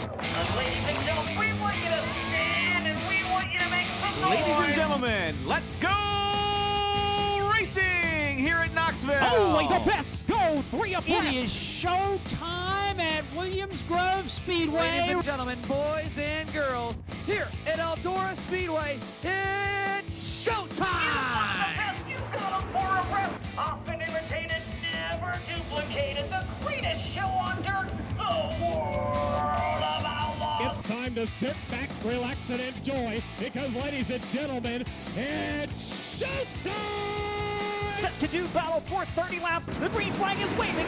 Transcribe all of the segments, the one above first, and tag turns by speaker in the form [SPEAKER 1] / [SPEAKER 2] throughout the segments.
[SPEAKER 1] Ladies and gentlemen, we want you to stand and we want you to make some noise.
[SPEAKER 2] Ladies and gentlemen, let's go racing here at Knoxville.
[SPEAKER 3] Only the best go 3 abreast.
[SPEAKER 4] It is show time at Williams Grove Speedway.
[SPEAKER 5] Ladies and gentlemen, boys and girls, here at Eldora Speedway, it's showtime!
[SPEAKER 1] You got them for a rep. Often imitated, never duplicated. The greatest show on dirt, the world of outlaws.
[SPEAKER 3] It's time to sit back, relax, and enjoy because, ladies and gentlemen, it's showtime!
[SPEAKER 4] Set to do battle for 30 laps. The green flag is waving.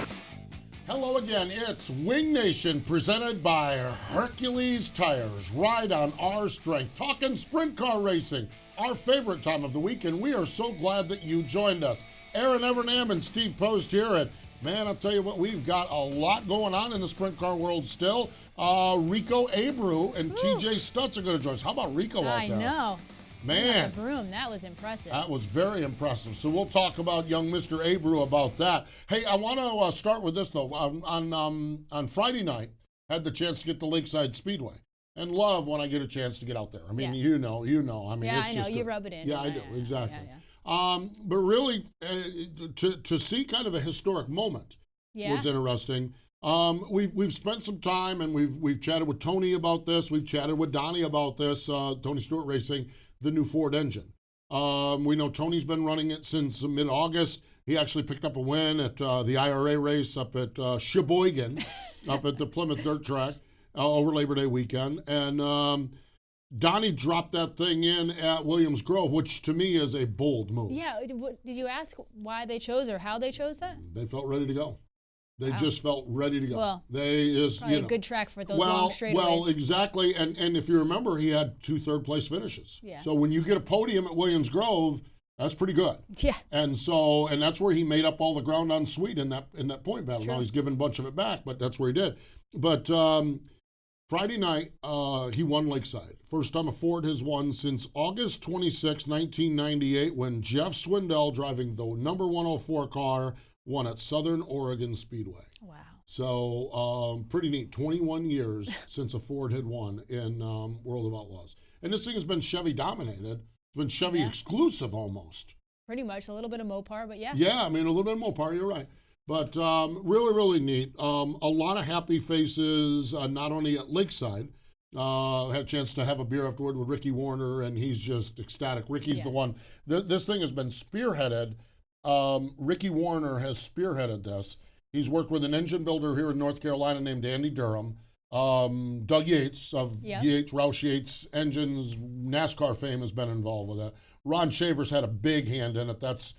[SPEAKER 6] Hello again, it's Wing Nation presented by Hercules Tires. Ride on our strength. Talking sprint car racing, our favorite time of the week, and we are so glad that you joined us. Erin, Evernham, and Steve Post here, and man, I'll tell you what, we've got a lot going on in the sprint car world still. Rico, Abreu, and TJ Stutts are going to join us. How about Rico out there?
[SPEAKER 7] I know.
[SPEAKER 6] Man.
[SPEAKER 7] The broom, that was impressive.
[SPEAKER 6] That was very impressive. So we'll talk about young Mr. Abreu about that. Hey, I want to start with this, though. On Friday night, had the chance to get to Lakeside Speedway. And love when I get a chance to get out there. I mean, you know. I mean,
[SPEAKER 7] yeah,
[SPEAKER 6] it's
[SPEAKER 7] I know.
[SPEAKER 6] just
[SPEAKER 7] You
[SPEAKER 6] good.
[SPEAKER 7] rub it in.
[SPEAKER 6] Yeah, I do. Exactly.
[SPEAKER 7] Yeah.
[SPEAKER 6] But really, to see kind of a historic moment was interesting. We've spent some time and we've chatted with Tony about this. We've chatted with Donnie about this. Tony Stewart Racing, the new Ford engine. We know Tony's been running it since mid-August. He actually picked up a win at the IRA race up at Sheboygan, up at the Plymouth Dirt Track over Labor Day weekend. And Donnie dropped that thing in at Williams Grove, which to me is a bold move.
[SPEAKER 7] Yeah. Did you ask why they chose or how they chose that?
[SPEAKER 6] They felt ready to go. They just felt ready to go.
[SPEAKER 7] Well,
[SPEAKER 6] they is
[SPEAKER 7] probably
[SPEAKER 6] you know,
[SPEAKER 7] a good track for those long straightaways.
[SPEAKER 6] Well, exactly. And if you remember, he had 2 third-place finishes.
[SPEAKER 7] Yeah.
[SPEAKER 6] So when you get a podium at Williams Grove, that's pretty good.
[SPEAKER 7] Yeah.
[SPEAKER 6] And that's where he made up all the ground on Sweet in that point battle. Now he's given a bunch of it back, but that's where he did. But Friday night, he won Lakeside. First time a Ford has won since August 26, 1998, when Jeff Swindell, driving the number 104 car, won at Southern Oregon Speedway.
[SPEAKER 7] Wow.
[SPEAKER 6] So pretty neat. 21 years since a Ford had won in World of Outlaws. And this thing has been Chevy dominated. It's been Chevy exclusive almost.
[SPEAKER 7] Pretty much. A little bit of Mopar, but yeah.
[SPEAKER 6] Yeah, I mean, a little bit of Mopar, you're right. But really, really neat. A lot of happy faces, not only at Lakeside. Had a chance to have a beer afterward with Ricky Warner, and he's just ecstatic. Ricky's the one. This thing has been spearheaded. Ricky Warner has spearheaded this. He's worked with an engine builder here in North Carolina named Andy Durham. Doug Yates of Roush Yates Engines, NASCAR fame, has been involved with that. Ron Shaver's had a big hand in it. That's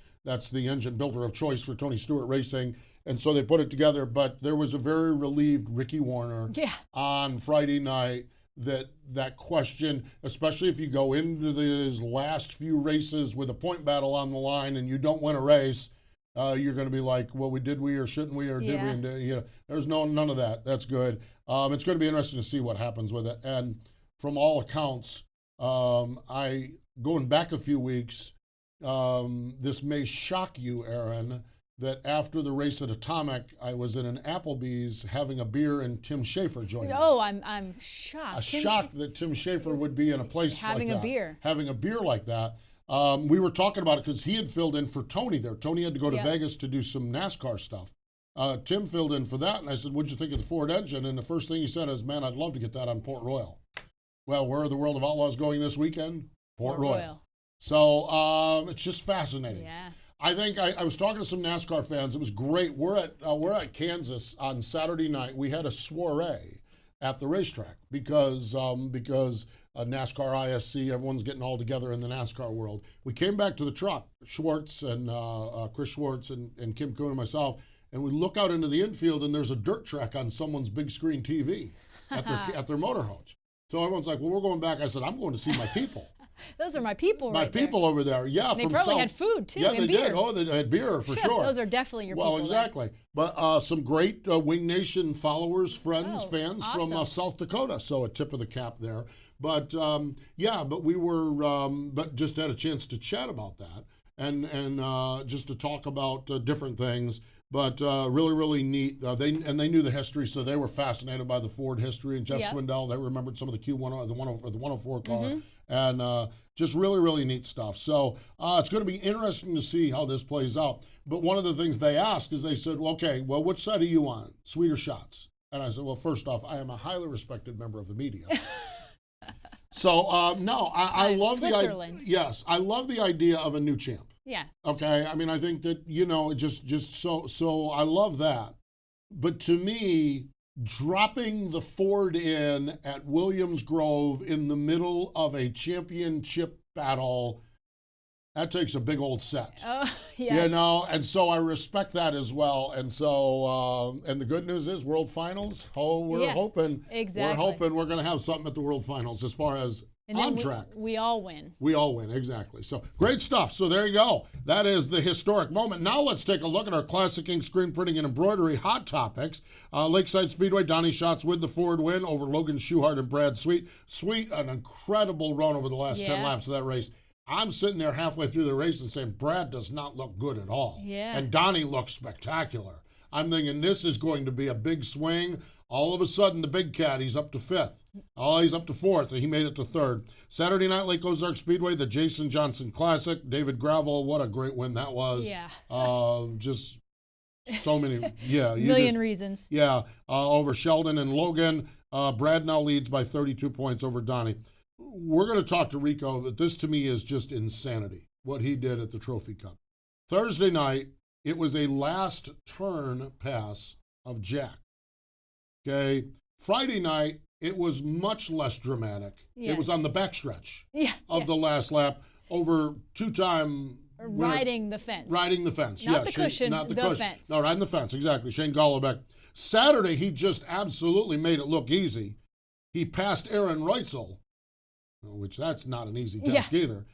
[SPEAKER 6] the engine builder of choice for Tony Stewart Racing. And so they put it together. But there was a very relieved Ricky Warner on Friday night that question, especially if you go into these last few races with a point battle on the line and you don't win a race, you're going to be like, well, did we or shouldn't we or did we? And, there's none of that. That's good. It's going to be interesting to see what happens with it. And from all accounts, going back a few weeks, this may shock you, Erin, that after the race at Atomic, I was in an Applebee's having a beer and Tim Schaefer joined me.
[SPEAKER 7] Oh, I'm shocked.
[SPEAKER 6] Shocked that Tim Schaefer would be in a place like that. Having a beer like that. We were talking about it because he had filled in for Tony there. Tony had to go to Vegas to do some NASCAR stuff. Tim filled in for that, and I said, what'd you think of the Ford engine? And the first thing he said is, man, I'd love to get that on Port Royal. Well, where are the World of Outlaws going this weekend? Port Royal. So it's just fascinating.
[SPEAKER 7] Yeah.
[SPEAKER 6] I think I was talking to some NASCAR fans. It was great. We're at Kansas on Saturday night. We had a soiree at the racetrack because NASCAR ISC, everyone's getting all together in the NASCAR world. We came back to the truck, Schwartz and Chris Schwartz and Kim Kuhn and myself, and we look out into the infield and there's a dirt track on someone's big screen TV at their motorhome. So everyone's like, well, we're going back. I said, I'm going to see my people.
[SPEAKER 7] Those are my people
[SPEAKER 6] My people over there, yeah.
[SPEAKER 7] They probably had food, too,
[SPEAKER 6] Yeah,
[SPEAKER 7] and
[SPEAKER 6] they
[SPEAKER 7] beer.
[SPEAKER 6] did. Oh, they had beer, for sure.
[SPEAKER 7] Those are definitely your people.
[SPEAKER 6] Well, exactly. But some great Wing Nation followers, friends, fans
[SPEAKER 7] awesome.
[SPEAKER 6] from South Dakota. So a tip of the cap there. But, but we were, but just had a chance to chat about that and just to talk about different things. But really, really neat. They knew the history, so they were fascinated by the Ford history. And Jeff Swindell, they remembered some of the Q1, the 104 car, and just really, really neat stuff. So it's going to be interesting to see how this plays out. But one of the things they asked is they said, well, okay, well, which side are you on, Sweet or Shots? And I said, well, first off, I am a highly respected member of the media. So no, I love the idea. Yes, I love the idea of a new champ.
[SPEAKER 7] Yeah.
[SPEAKER 6] Okay. I mean, I think that, just so I love that. But to me, dropping the Ford in at Williams Grove in the middle of a championship battle, that takes a big old set.
[SPEAKER 7] Oh, yeah.
[SPEAKER 6] And so I respect that as well. And so, and the good news is World Finals. Oh, we're hoping.
[SPEAKER 7] Exactly.
[SPEAKER 6] We're hoping we're going to have something at the World Finals as far as on track.
[SPEAKER 7] We all win.
[SPEAKER 6] We all win, exactly. So great stuff. So there you go. That is the historic moment. Now let's take a look at our Classic Ink screen printing and embroidery hot topics. Lakeside Speedway, Donnie Schatz with the Ford win over Logan Schuchart and Brad Sweet. Sweet, an incredible run over the last 10 laps of that race. I'm sitting there halfway through the race and saying, Brad does not look good at all.
[SPEAKER 7] Yeah.
[SPEAKER 6] And Donnie looks spectacular. I'm thinking this is going to be a big swing. All of a sudden, the big cat, he's up to 5th. Oh, he's up to 4th, and he made it to 3rd. Saturday night, Lake Ozark Speedway, the Jason Johnson Classic. David Gravel, what a great win that was.
[SPEAKER 7] Yeah.
[SPEAKER 6] Just so many,
[SPEAKER 7] million reasons.
[SPEAKER 6] Yeah, over Sheldon and Logan. Brad now leads by 32 points over Donnie. We're going to talk to Rico, but this to me is just insanity, what he did at the Trophy Cup. Thursday night, it was a last turn pass of Jack. Okay. Friday night, it was much less dramatic. Yes. It was on the backstretch of the last lap over two-time
[SPEAKER 7] riding the fence.
[SPEAKER 6] Riding the fence.
[SPEAKER 7] Not the cushion,
[SPEAKER 6] not the
[SPEAKER 7] cushion.
[SPEAKER 6] Fence. No, riding the fence, exactly. Shane Golobeck. Saturday, he just absolutely made it look easy. He passed Erin Reutzel, which that's not an easy task either.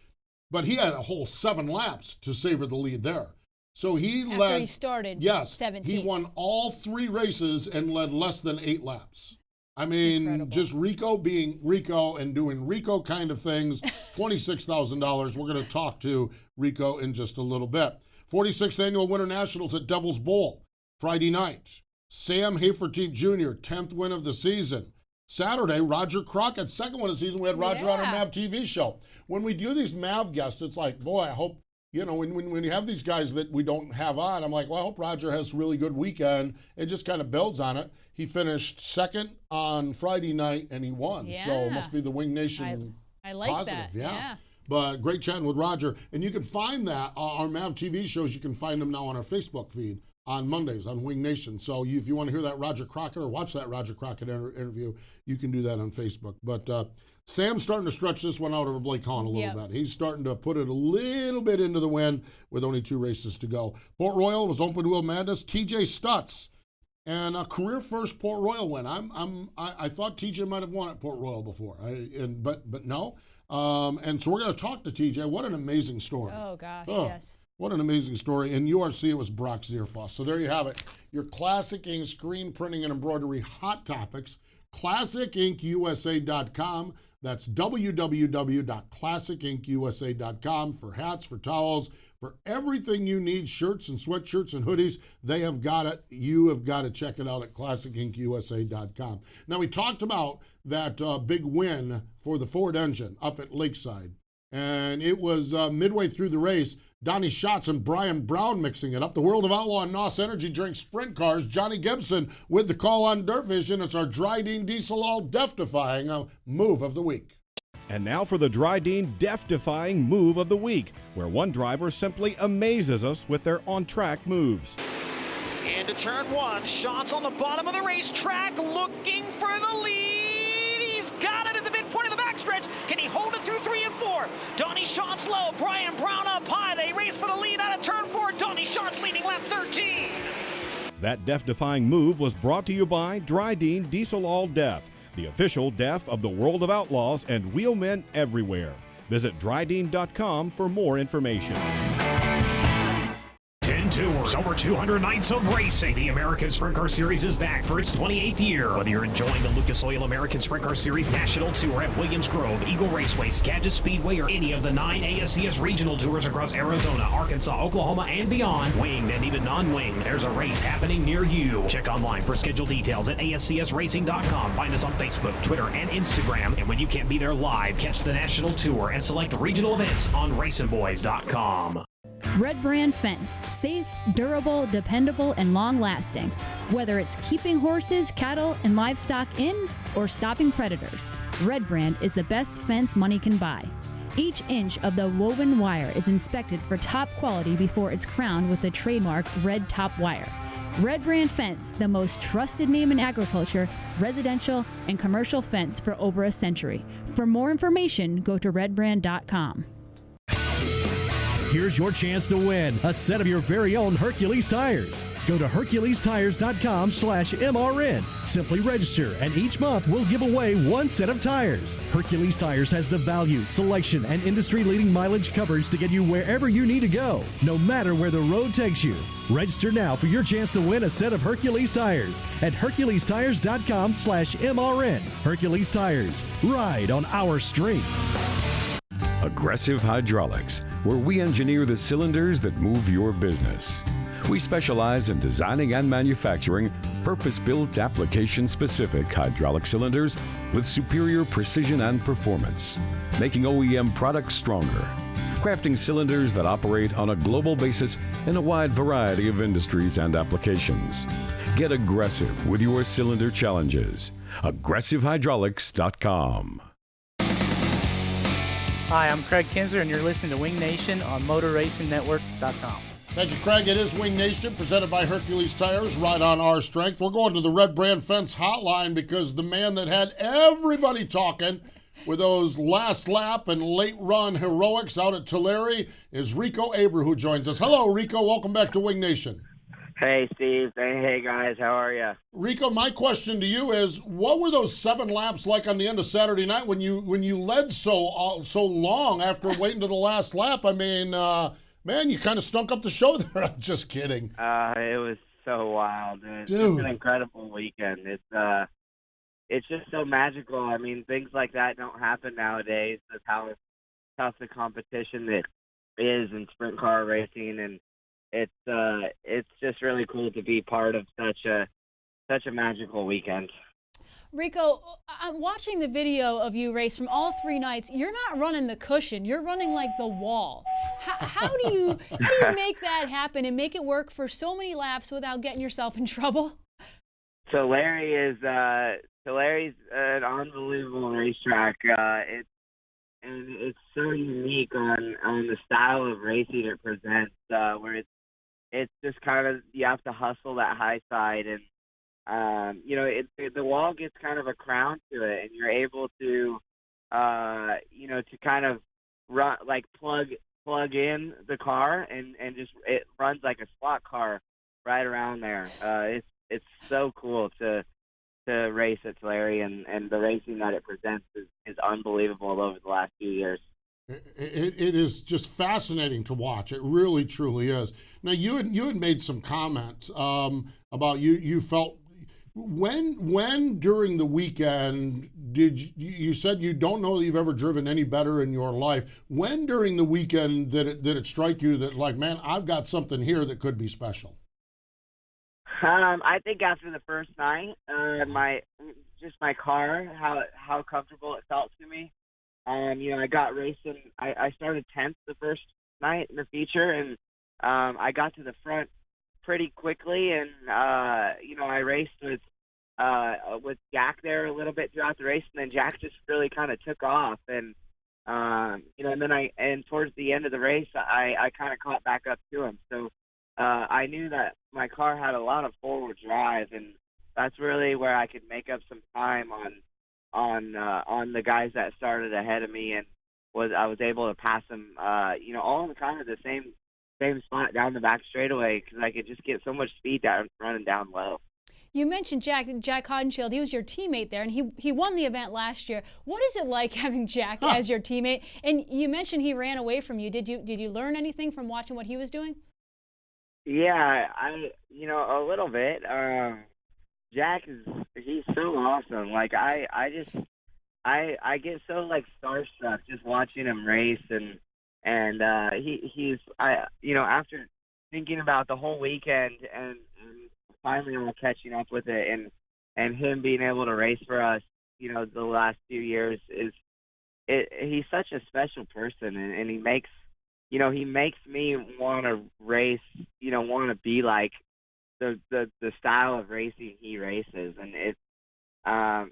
[SPEAKER 6] But he had a whole 7 laps to savor the lead there. So he
[SPEAKER 7] After he started 17th.
[SPEAKER 6] He won all 3 races and led less than 8 laps. I mean, just Rico being Rico and doing Rico kind of things. $26,000. We're going to talk to Rico in just a little bit. 46th Annual Winter Nationals at Devil's Bowl, Friday night. Sam Haferteep Jr., 10th win of the season. Saturday, Roger Crockett, 2nd win of the season. We had Roger on our MAV TV show. When we do these MAV guests, it's like, boy, I hope, when you have these guys that we don't have on, I'm like, well, I hope Roger has a really good weekend. It just kind of builds on it. He finished 2nd on Friday night, and he won.
[SPEAKER 7] Yeah.
[SPEAKER 6] So it must be the Wing Nation
[SPEAKER 7] I like
[SPEAKER 6] positive.
[SPEAKER 7] that. Yeah.
[SPEAKER 6] But great chatting with Roger. And you can find that, our MAV TV shows, you can find them now on our Facebook feed on Mondays on Wing Nation. So if you want to hear that Roger Crockett or watch that Roger Crockett interview, you can do that on Facebook. But Sam's starting to stretch this one out over Blake Hahn a little bit. He's starting to put it a little bit into the wind with only 2 races to go. Port Royal was Open Wheel Madness. TJ Stutts, and a career first Port Royal win. I thought TJ might have won at Port Royal before, but no. And so we're going to talk to TJ. What an amazing story.
[SPEAKER 7] Oh gosh, yes.
[SPEAKER 6] What an amazing story. In URC, it was Brock Zierfoss. So there you have it. Your Classic Ink screen printing and embroidery hot topics. ClassicInkUSA.com. That's www.classicinkusa.com for hats, for towels, for everything you need, shirts and sweatshirts and hoodies. They have got it. You have got to check it out at classicinkusa.com. Now, we talked about that big win for the Ford engine up at Lakeside. And it was midway through the race, Donnie Schatz and Brian Brown mixing it up. The World of Outlaw and NOS Energy Drink Sprint Cars. Johnny Gibson with the call on Dirt Vision. It's our Dryden Diesel All Death-Defying Move of the Week.
[SPEAKER 8] And now for the Dryden Death-Defying Move of the Week, where one driver simply amazes us with their on-track moves.
[SPEAKER 1] Into turn 1, Schatz on the bottom of the racetrack, looking for the lead. He's got it at the midpoint of the backstretch. Can he hold it through 3 and 4? Donnie Schatz low, Brian Brown up high. They race for the lead out of turn 4. Donnie Schatz leading lap 13.
[SPEAKER 8] That death-defying move was brought to you by Dryden Diesel All Death, the official DEF of the World of Outlaws and wheelmen everywhere. Visit Dryden.com for more information.
[SPEAKER 9] 10 Tours over 200 nights of racing. The American Sprint Car Series is back for its 28th year. Whether you're enjoying the Lucas Oil American Sprint Car Series National Tour at Williams Grove, Eagle Raceway, Skagit Speedway, or any of the 9 ASCS regional tours across Arizona, Arkansas, Oklahoma, and beyond, winged and even non-winged, there's a race happening near you. Check online for schedule details at ASCSRacing.com. Find us on Facebook, Twitter, and Instagram. And when you can't be there live, catch the National Tour and select regional events on RacingBoys.com.
[SPEAKER 10] Red Brand Fence. Safe, durable, dependable, and long-lasting. Whether it's keeping horses, cattle, and livestock in or stopping predators, Red Brand is the best fence money can buy. Each inch of the woven wire is inspected for top quality before it's crowned with the trademark Red Top Wire. Red Brand Fence, the most trusted name in agriculture, residential, and commercial fence for over a century. For more information, go to redbrand.com.
[SPEAKER 11] Here's your chance to win a set of your very own Hercules tires. Go to HerculesTires.com/MRN. Simply register, and each month we'll give away one set of tires. Hercules Tires has the value, selection, and industry-leading mileage coverage to get you wherever you need to go, no matter where the road takes you. Register now for your chance to win a set of Hercules tires at HerculesTires.com/MRN. Hercules Tires. Ride on our strength.
[SPEAKER 12] Aggressive Hydraulics, where we engineer the cylinders that move your business. We specialize in designing and manufacturing purpose-built, application-specific hydraulic cylinders with superior precision and performance, making OEM products stronger, crafting cylinders that operate on a global basis in a wide variety of industries and applications. Get aggressive with your cylinder challenges. AggressiveHydraulics.com.
[SPEAKER 13] Hi, I'm Craig Kinzer, and you're listening to Wing Nation on MotorRacingNetwork.com.
[SPEAKER 6] Thank you, Craig. It is Wing Nation, presented by Hercules Tires, right on our strength. We're going to the Red Brand Fence hotline because the man that had everybody talking with those last lap and late run heroics out at Tulare is Rico Abreu, who joins us. Hello, Rico. Welcome back to Wing Nation.
[SPEAKER 14] Hey, Steve. Hey, guys. How are you?
[SPEAKER 6] Rico, my question to you is, what were those 7 laps like on the end of Saturday night when you led so long after waiting to the last lap? I mean, man, you kind of stunk up the show there. I'm just kidding.
[SPEAKER 14] It was so wild. It's an incredible weekend. It's just so magical. I mean, things like that don't happen nowadays. That's how tough the competition that is in sprint car racing, and it's just really cool to be part of such a magical weekend.
[SPEAKER 7] Rico, I'm watching the video of you race from all 3 nights. You're not running the cushion. You're running like the wall. How do you make that happen and make it work for so many laps without getting yourself in trouble?
[SPEAKER 14] Tulare's an unbelievable racetrack. It's so unique on the style of racing it presents, where it's just kind of, you have to hustle that high side, and the wall gets kind of a crown to it, and you're able to to kind of run, like plug in the car, and just it runs like a slot car right around there. It's so cool to race at Tulare, and the racing that it presents is unbelievable over the last few years.
[SPEAKER 6] It is just fascinating to watch. It really, truly is. Now, you had made some comments about you felt when during the weekend you said you don't know that you've ever driven any better in your life. When during the weekend did it strike you that, like, man, I've got something here that could be special?
[SPEAKER 14] I think after the first night, my car, how comfortable it felt to me. I got racing. I started 10th the first night in the feature, and I got to the front pretty quickly, and I raced with Jack there a little bit throughout the race, and then Jack just really kind of took off, and and then towards the end of the race, I kind of caught back up to him. So I knew that my car had a lot of forward drive, and that's really where I could make up some time on the guys that started ahead of me, and I was able to pass them, all in kind of the same spot down the back straightaway, because I could just get so much speed down running down low.
[SPEAKER 7] You mentioned Jack Hodenshield. He was your teammate there, and he won the event last year. What is it like having Jack as your teammate? And you mentioned he ran away from you. Did you learn anything from watching what he was doing?
[SPEAKER 14] Yeah, a little bit. Jack he's so awesome. Like I get so like starstruck just watching him race, and after thinking about the whole weekend and finally all catching up with it, and him being able to race for us, the last few years he's such a special person, and he makes me want to race, want to be like the style of racing he races, and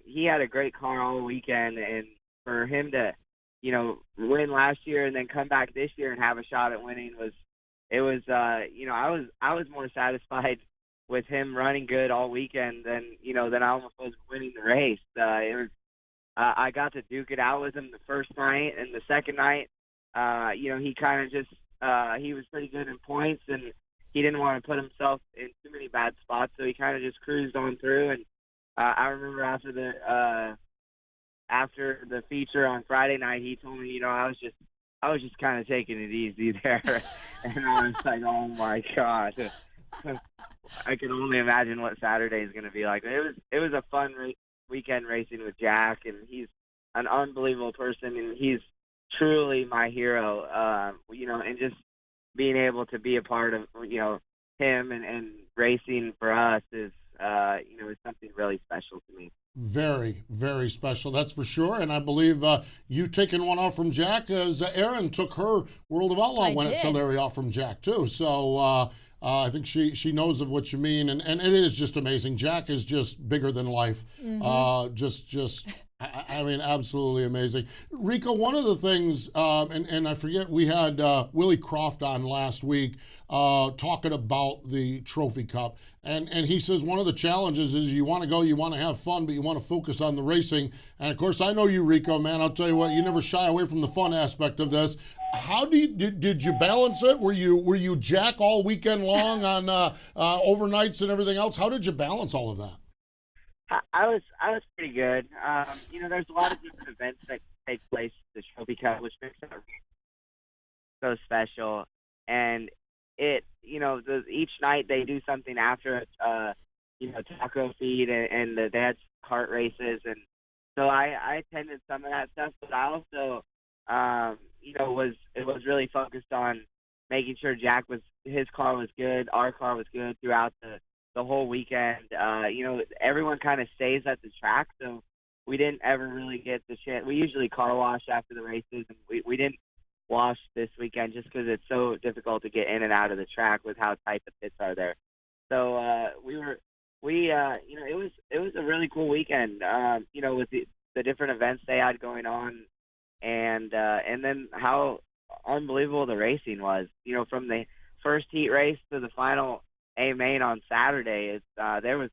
[SPEAKER 14] he had a great car all weekend, and for him to, win last year and then come back this year and have a shot at winning I was more satisfied with him running good all weekend than I almost was winning the race. I got to duke it out with him the first night, and the second night, he kind of just he was pretty good in points, and he didn't want to put himself in too many bad spots, so he kind of just cruised on through. And I remember after the feature on Friday night, he told me, I was just kind of taking it easy there, and I was like, oh my gosh. I can only imagine what Saturday is going to be like. It was a fun weekend racing with Jack, and he's an unbelievable person, and he's truly my hero. And just being able to be a part of him and racing for us is something really special to me.
[SPEAKER 6] Very, very special, that's for sure. And I believe you taking one off from Jack as Erin took her World of Outlaw win to Larry off from Jack too. So I think she knows of what you mean, and it is just amazing. Jack is just bigger than life. I mean, absolutely amazing. Rico, one of the things, and I forget, we had Willie Croft on last week talking about the Trophy Cup. And he says one of the challenges is you want to go, you want to have fun, but you want to focus on the racing. And of course, I know you, Rico, man. I'll tell you what, you never shy away from the fun aspect of this. How did you balance it? Were you Jack all weekend long on overnights and everything else? How did you balance all of that?
[SPEAKER 14] I was pretty good. There's a lot of different events that take place at the Trophy Cup, which makes it so special. And each night they do something after taco feed and they had kart races, and so I attended some of that stuff. But I also was really focused on making sure his car was good, our car was good throughout the whole weekend. Everyone kind of stays at the track, so we didn't ever really get the chance. We usually car wash after the races, and we didn't wash this weekend just because it's so difficult to get in and out of the track with how tight the pits are there. So it was a really cool weekend, with the different events they had going on, and then how unbelievable the racing was. From the first heat race to the final A main on Saturday, there was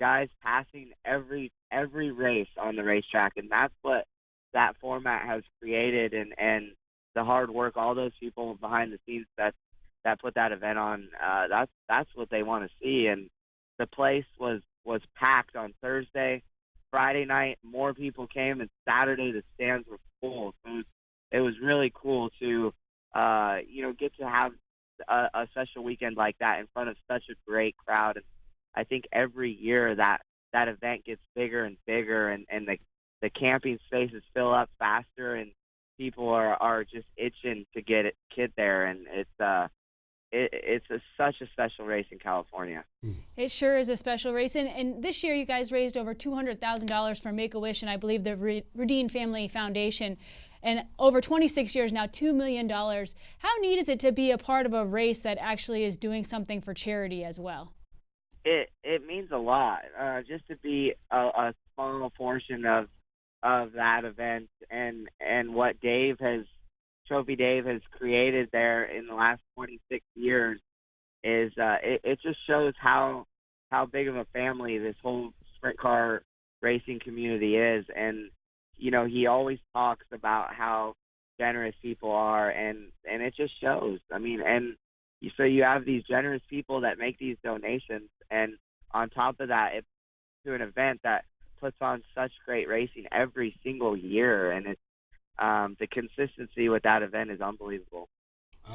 [SPEAKER 14] guys passing every race on the racetrack, and that's what that format has created, and the hard work, all those people behind the scenes that put that event on, that's what they want to see. And the place was packed on Thursday. Friday night, more people came, and Saturday the stands were full. So it was really cool to get to have a special weekend like that in front of such a great crowd. And I think every year that event gets bigger and bigger, and the camping spaces fill up faster, and people are just itching to get there, and it's such a special race in California.
[SPEAKER 7] It sure is a special race, and this year you guys raised over $200,000 for Make-A-Wish and I believe the Rudine Family Foundation, and over 26 years now, $2 million. How neat is it to be a part of a race that actually is doing something for charity as well?
[SPEAKER 14] It means a lot, just to be a small portion of that event, and what Trophy Dave has created there in the last 26 years is it just shows how big of a family this whole sprint car racing community is. And he always talks about how generous people are, and it just shows. I mean, and so you have these generous people that make these donations, and on top of that, it's to an event that puts on such great racing every single year, and it's the consistency with that event is unbelievable.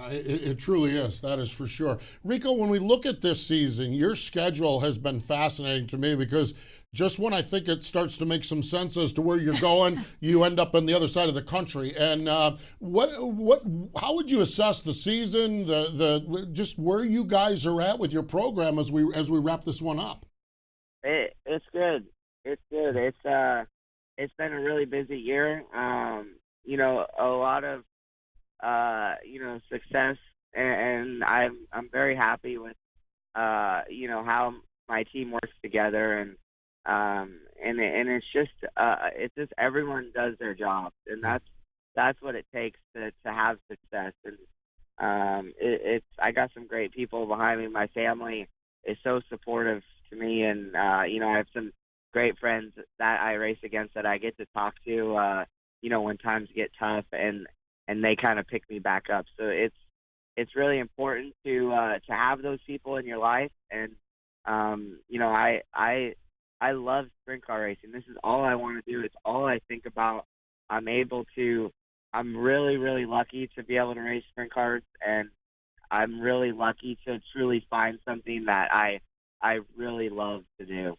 [SPEAKER 6] It truly is. That is for sure. Rico, when we look at this season, your schedule has been fascinating to me because just when I think it starts to make some sense as to where you're going, you end up on the other side of the country. And how would you assess the season, just where you guys are at with your program as we wrap this one up?
[SPEAKER 14] It's good. It's good. It's been a really busy year. A lot of success, and I'm very happy with how my team works together, and it's just everyone does their job, and that's what it takes to have success. And I got some great people behind me. My family is so supportive to me, and I have some great friends that I race against that I get to talk to when times get tough, and they kind of pick me back up. So it's really important to have those people in your life. And I love sprint car racing. This is all I want to do. It's all I think about. I'm really, really lucky to be able to race sprint cars, and I'm really lucky to truly find something that I really love to do.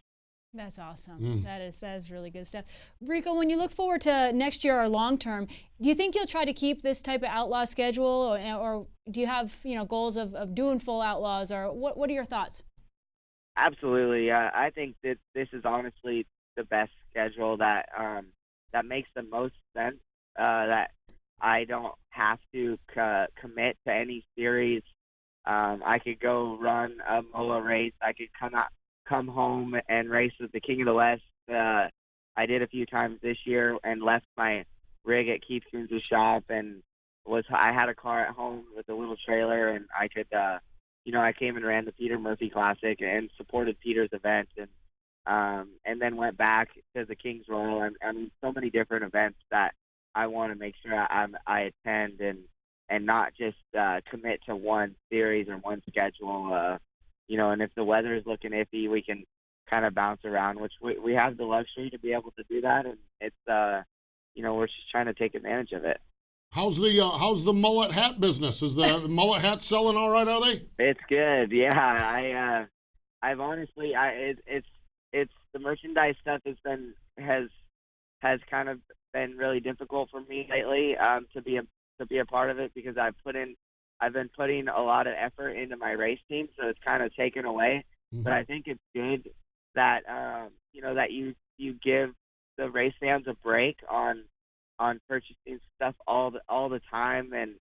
[SPEAKER 7] That's awesome. That is really good stuff. Rico, when you look forward to next year or long term, do you think you'll try to keep this type of outlaw schedule, or do you have goals of doing full outlaws, or what are your thoughts?
[SPEAKER 14] Absolutely. I think that this is honestly the best schedule that makes the most sense. That I don't have to commit to any series. I could go run a MOA race. I could come home and race with the King of the West. I did a few times this year and left my rig at Keith Coons' shop, and I had a car at home with a little trailer, and I could I came and ran the Peter Murphy Classic and supported Peter's event, and then went back to the King's Royal. I mean, so many different events that I want to make sure I attend and not just commit to one series or one schedule. And if the weather is looking iffy, we can kind of bounce around, which we have the luxury to be able to do that. And it's, we're just trying to take advantage of it.
[SPEAKER 6] How's the mullet hat business? Is the mullet hat selling all right? Are they?
[SPEAKER 14] It's good. Yeah. I've honestly, it's the merchandise stuff has kind of been really difficult for me lately, to be a part of it, because I've been putting a lot of effort into my race team, so it's kind of taken away. Mm-hmm. But I think it's good that that you give the race fans a break on purchasing stuff all the time, and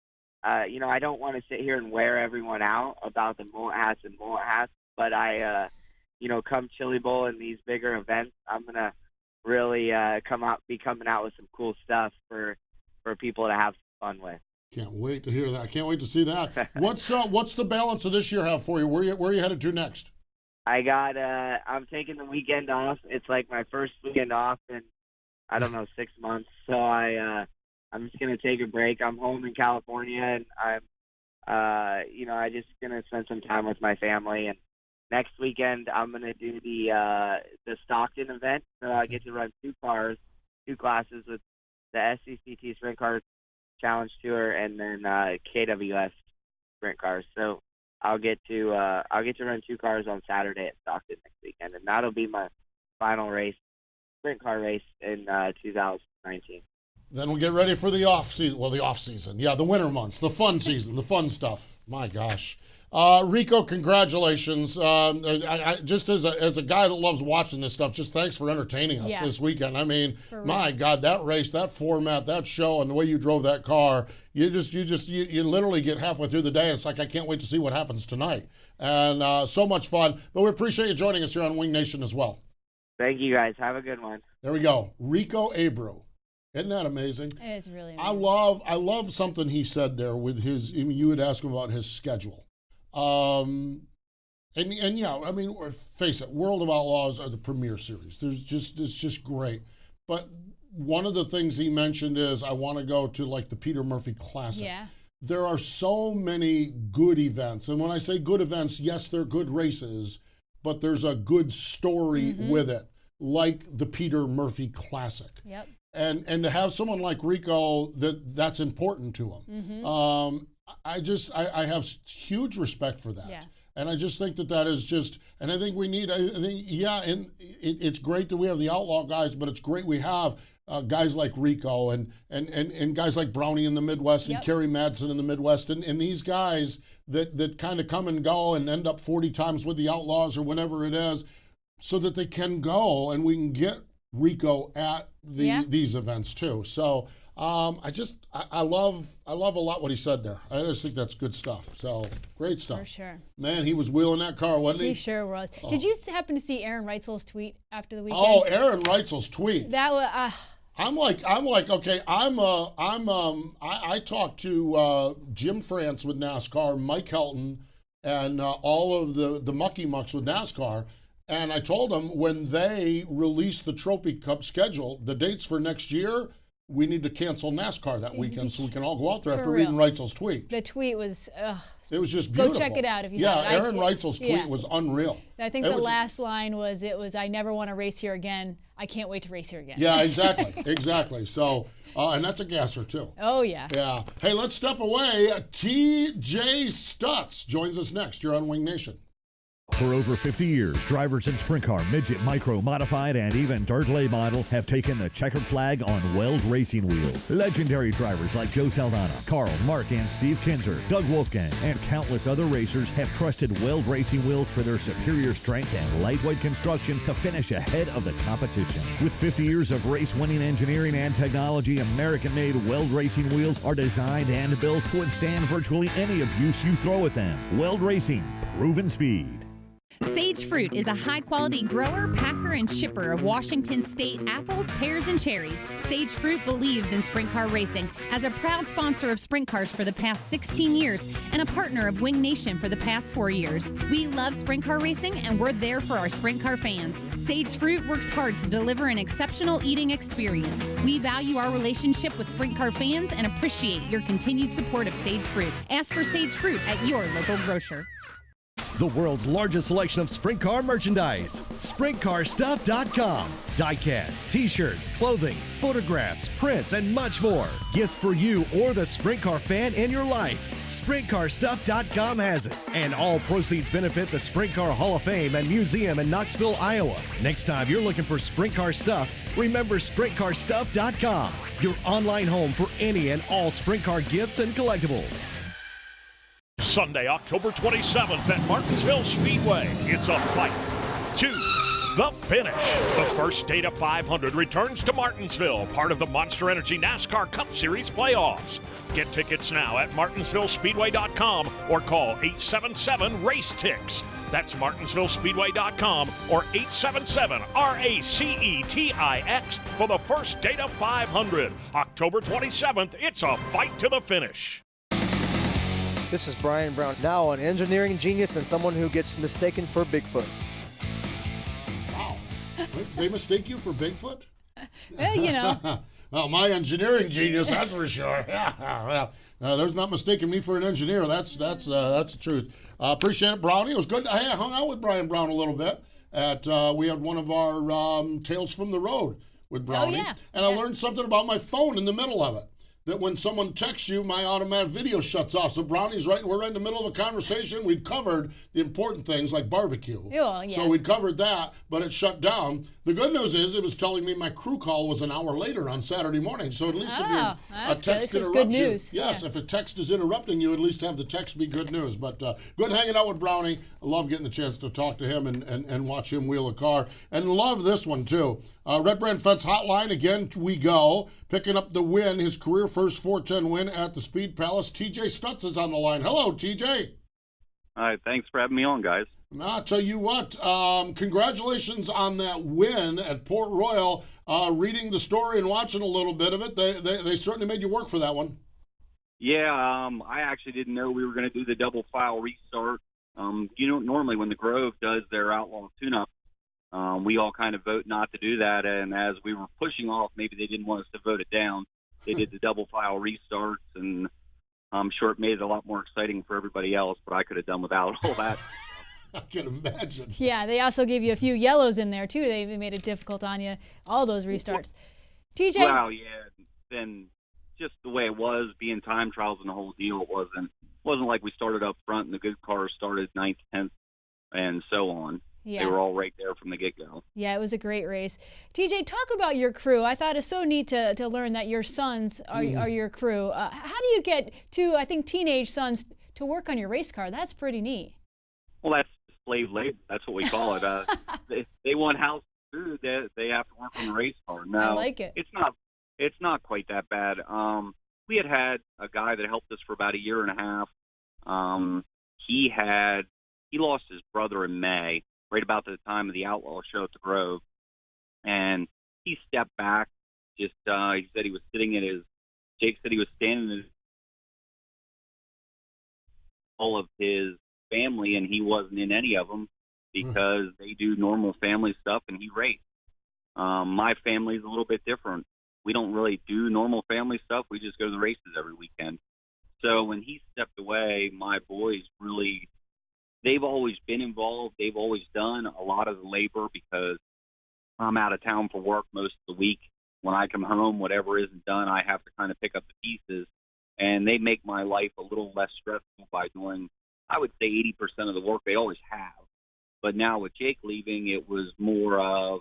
[SPEAKER 14] I don't want to sit here and wear everyone out about the mullet hats, but come Chili Bowl and these bigger events, I'm gonna really be coming out with some cool stuff for people to have fun with.
[SPEAKER 6] Can't wait to hear that. Can't wait to see that. What's the balance of this year have for you? Where are you headed to next?
[SPEAKER 14] I'm taking the weekend off. It's like my first weekend off in, 6 months. So I'm just gonna take a break. I'm home in California, and I'm just gonna spend some time with my family. And next weekend I'm gonna do the Stockton event. So I get to run two classes with the SCCT Sprint Car Challenge Tour, and then KWS sprint cars. So I'll get to run two cars on Saturday at Stockton next weekend, and that'll be my final sprint car race in 2019.
[SPEAKER 6] Then we'll get ready for the off season. Well, the off season, yeah, the winter months, the fun season, the fun stuff. My gosh. Rico, congratulations. I just as a guy that loves watching this stuff, just thanks for entertaining us this weekend. I mean, my God, that race, that format, that show, and the way you drove that car, you literally get halfway through the day, and it's like, I can't wait to see what happens tonight. And so much fun. But we appreciate you joining us here on Wing Nation as well.
[SPEAKER 14] Thank you, guys. Have a good one.
[SPEAKER 6] There we go. Rico Abreu. Isn't that amazing?
[SPEAKER 7] It is really
[SPEAKER 6] amazing. I love something he said there with you had asked him about his schedule. And yeah, I mean, face it, World of Outlaws are the premier series. It's just great. But one of the things he mentioned is, I want to go to like the Peter Murphy Classic.
[SPEAKER 7] Yeah.
[SPEAKER 6] There are so many good events. And when I say good events, yes, they're good races, but there's a good story with it. like the Peter Murphy Classic.
[SPEAKER 7] Yep.
[SPEAKER 6] And to have someone like Rico that's important to him. I have huge respect for that.
[SPEAKER 7] Yeah.
[SPEAKER 6] And I just think that is just, and I think we need, and it's great that we have the outlaw guys, but it's great we have guys like Rico and guys like Brownie in the Midwest and Kerry Madsen in the Midwest and these guys that kind of come and go and end up 40 times with the Outlaws or whatever it is, so that they can go and we can get Rico at these events too. So I love a lot what he said there. I just think that's good stuff. So great stuff.
[SPEAKER 7] For sure.
[SPEAKER 6] Man, he was wheeling that car, wasn't he?
[SPEAKER 7] He sure was. Did you happen to see Aaron Reitzel's tweet after the weekend?
[SPEAKER 6] Oh, Aaron Reitzel's tweet.
[SPEAKER 7] That was.
[SPEAKER 6] I'm like, okay. I talked to Jim France with NASCAR, Mike Helton, and all of the mucky mucks with NASCAR. And I told them when they release the Trophy Cup schedule, the dates for next year, we need to cancel NASCAR that weekend so we can all go out there after reading Reitzel's tweet.
[SPEAKER 7] The tweet was,
[SPEAKER 6] it was just beautiful.
[SPEAKER 7] Go check it out if you haven't.
[SPEAKER 6] Yeah, Aaron Reitzel's tweet was unreal.
[SPEAKER 7] I think the last line was, I never want to race here again. I can't wait to race here again.
[SPEAKER 6] Yeah, exactly. So, and that's a gasser too.
[SPEAKER 7] Oh, yeah.
[SPEAKER 6] Yeah. Hey, let's step away. TJ Stutts joins us next. You're on Wing Nation.
[SPEAKER 15] For over 50 years, drivers in sprint car, midget, micro, modified, and even dirt lay model have taken the checkered flag on Weld racing wheels. Legendary drivers like Joe Saldana, Carl, Mark, and Steve Kinzer, Doug Wolfgang, and countless other racers have trusted Weld racing wheels for their superior strength and lightweight construction to finish ahead of the competition. With 50 years of race-winning engineering and technology, American-made Weld racing wheels are designed and built to withstand virtually any abuse you throw at them. Weld Racing, proven speed.
[SPEAKER 16] Sage Fruit is a high-quality grower, packer, and shipper of Washington State apples, pears, and cherries. Sage Fruit believes in sprint car racing, as a proud sponsor of sprint cars for the past 16 years and a partner of Wing Nation for the past 4 years. We love sprint car racing, and we're there for our sprint car fans. Sage Fruit works hard to deliver an exceptional eating experience. We value our relationship with sprint car fans and appreciate your continued support of Sage Fruit. Ask for Sage Fruit at your local grocer.
[SPEAKER 11] The world's largest selection of sprint car merchandise. SprintCarStuff.com. Diecast, t-shirts, clothing, photographs, prints, and much more. Gifts for you or the sprint car fan in your life. SprintCarStuff.com has it. And all proceeds benefit the Sprint Car Hall of Fame and Museum in Knoxville, Iowa. Next time you're looking for sprint car stuff, remember SprintCarStuff.com. Your online home for any and all sprint car gifts and collectibles.
[SPEAKER 17] Sunday, October 27th at Martinsville Speedway. It's a fight to the finish. The first Data 500 returns to Martinsville, part of the Monster Energy NASCAR Cup Series playoffs. Get tickets now at martinsvillespeedway.com or call 877-RACE-TIX. That's martinsvillespeedway.com or 877-RACETIX for the first Data 500. October 27th, it's a fight to the finish.
[SPEAKER 18] This is Brian Brown, now an engineering genius and someone who gets mistaken for Bigfoot.
[SPEAKER 6] Wow. They mistake you for Bigfoot?
[SPEAKER 7] Well, you know.
[SPEAKER 6] Well, my engineering genius, that's for sure. There's not mistaking me for an engineer. That's the truth. Appreciate it, Brownie. It was good. I hung out with Brian Brown a little bit. We had one of our Tales from the Road with Brownie. And I learned something about my phone in the middle of it. That when someone texts you, my automatic video shuts off. So Brownie's right, and we're right in the middle of a conversation. We'd covered the important things like barbecue.
[SPEAKER 7] Yeah.
[SPEAKER 6] So we'd covered that, but it shut down. The good news is it was telling me my crew call was an hour later on Saturday morning. So at least if a text interrupts you, if a text is interrupting you, at least have the text be good news. But good hanging out with Brownie. I love getting the chance to talk to him and watch him wheel a car. And love this one, too. Red Brand Fence Hotline, again we go. Picking up the win, his career first 410 win at the Speed Palace. TJ Stutts is on the line. Hello, TJ.
[SPEAKER 19] Hi, thanks for having me on, guys.
[SPEAKER 6] I'll tell you what, congratulations on that win at Port Royal. Reading the story and watching a little bit of it, they certainly made you work for that one.
[SPEAKER 19] Yeah, I actually didn't know we were going to do the double file restart. Normally when the Grove does their outlaw tune-up, we all kind of vote not to do that, and as we were pushing off, maybe they didn't want us to vote it down. They did the double file restarts, and I'm sure it made it a lot more exciting for everybody else, but I could have done without all that.
[SPEAKER 6] I can imagine.
[SPEAKER 7] Yeah, they also gave you a few yellows in there, too. They made it difficult on you, all those restarts. TJ?
[SPEAKER 19] Well, yeah. Then just the way it was, being time trials and the whole deal, it wasn't like we started up front and the good cars started 9th, 10th, and so on.
[SPEAKER 7] Yeah.
[SPEAKER 19] They were all right there from the get-go.
[SPEAKER 7] Yeah, it was a great race. TJ, talk about your crew. I thought it's so neat to learn that your sons are your crew. How do you get two, I think, teenage sons to work on your race car? That's pretty neat.
[SPEAKER 19] Well, that's slave labor. That's what we call it. They want house food. They have to work on the race car. No,
[SPEAKER 7] I like it.
[SPEAKER 19] It's not quite that bad. We had a guy that helped us for about a year and a half. He lost his brother in May, right about the time of the Outlaw show at the Grove, and he stepped back. He said he was Jake said he was standing in all of his family, and he wasn't in any of them because they do normal family stuff, and he raced. My family's a little bit different. We don't really do normal family stuff. We just go to the races every weekend. So when he stepped away, my boys really, they've always been involved. They've always done a lot of the labor because I'm out of town for work most of the week. When I come home, whatever isn't done, I have to kind of pick up the pieces. And they make my life a little less stressful by doing, I would say, 80% of the work they always have. But now with Jake leaving, it was more of,